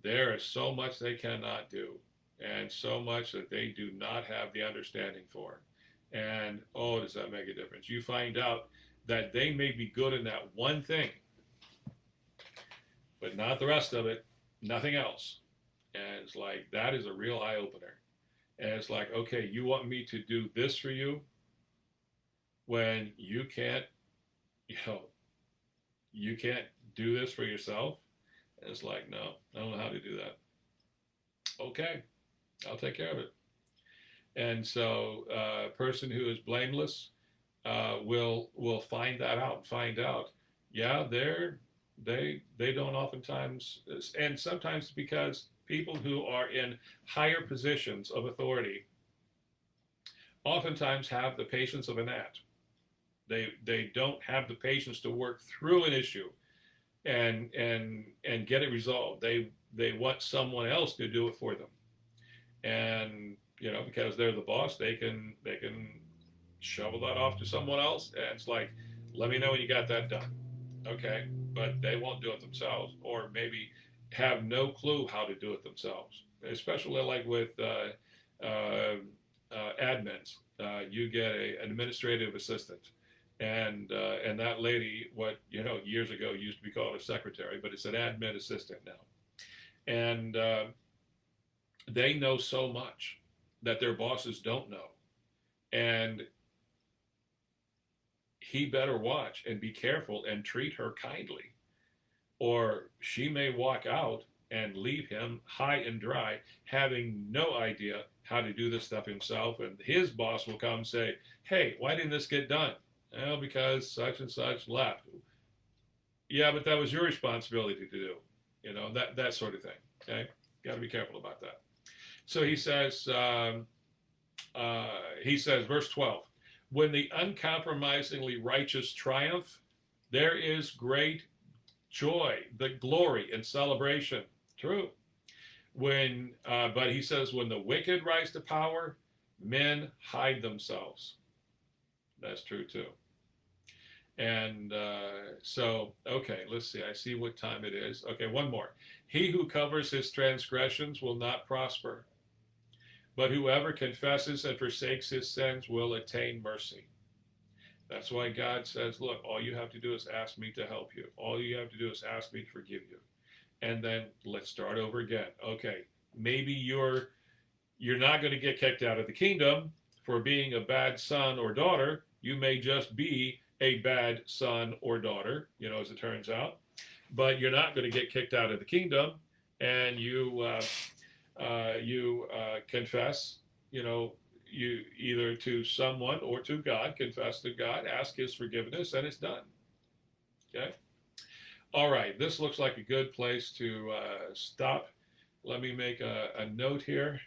there is so much they cannot do, and so much that they do not have the understanding for. And oh, does that make a difference? You find out that they may be good in that one thing, but not the rest of it, nothing else. And it's like, that is a real eye-opener. And it's like, okay, you want me to do this for you when you can't, you can't do this for yourself? And it's like, no, I don't know how to do that. Okay, I'll take care of it. And so a person who is blameless will find that out, yeah, they don't oftentimes, and sometimes because people who are in higher positions of authority oftentimes have the patience of an ant. They don't have the patience to work through an issue and get it resolved. They want someone else to do it for them. And because they're the boss, they can shovel that off to someone else, and it's like, let me know when you got that done. Okay, but they won't do it themselves, or maybe have no clue how to do it themselves. Especially like with admins, you get an administrative assistant, and that lady, what years ago used to be called a secretary, but it's an admin assistant now, and they know so much that their bosses don't know, and he better watch and be careful and treat her kindly, or she may walk out and leave him high and dry, having no idea how to do this stuff himself. And his boss will come and say, hey, why didn't this get done? Well, because such and such left. Yeah, but that was your responsibility to do. That sort of thing. Okay, got to be careful about that. So he says, verse 12, when the uncompromisingly righteous triumph, there is great joy, the glory and celebration. True. But he says, when the wicked rise to power, men hide themselves. That's true too. And okay, let's see. I see what time it is. Okay, one more. He who covers his transgressions will not prosper, but whoever confesses and forsakes his sins will attain mercy. That's why God says, look, all you have to do is ask me to help you. All you have to do is ask me to forgive you. And then let's start over again. Okay, maybe you're not going to get kicked out of the kingdom for being a bad son or daughter. You may just be a bad son or daughter, as it turns out. But you're not going to get kicked out of the kingdom, and you confess, you either to someone or to God, confess to God, ask His forgiveness, and it's done. Okay? All right, this looks like a good place to stop. Let me make a note here,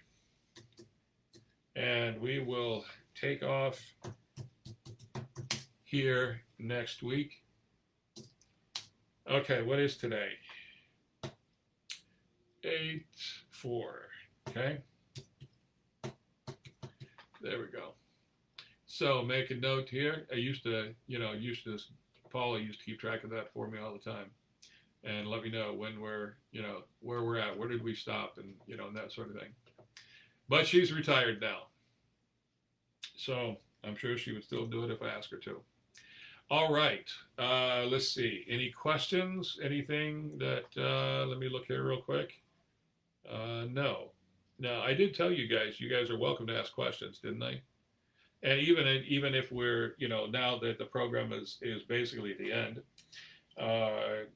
and we will take off here next week. Okay, what is today? 8/4. Okay, there we go. So make a note here. I used to, Paula used to keep track of that for me all the time, and let me know when we're, where we're at, where did we stop, and and that sort of thing. But she's retired now, so I'm sure she would still do it if I asked her to. All right. Let's see. Any questions? Anything that? Let me look here real quick. No. No, I did tell you guys. You guys are welcome to ask questions, didn't I? And even if we're now that the program is basically at the end,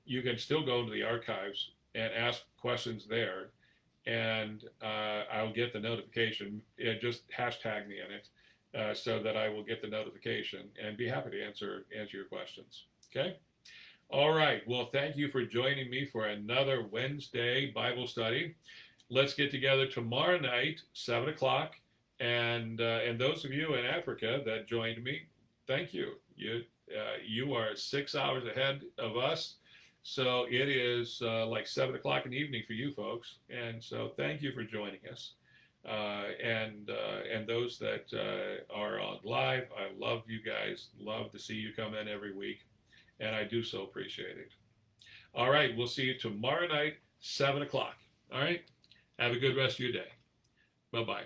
you can still go into the archives and ask questions there, and I'll get the notification. Just hashtag me in it, so that I will get the notification and be happy to answer your questions. Okay. All right. Well, thank you for joining me for another Wednesday Bible study. Let's get together tomorrow night, 7 o'clock. And those of you in Africa that joined me, thank you. You are 6 hours ahead of us, so it is like 7 o'clock in the evening for you folks. And so thank you for joining us. And those that are on live, I love you guys. Love to see you come in every week, and I do so appreciate it. All right, we'll see you tomorrow night, 7 o'clock. All right, have a good rest of your day. Bye-bye.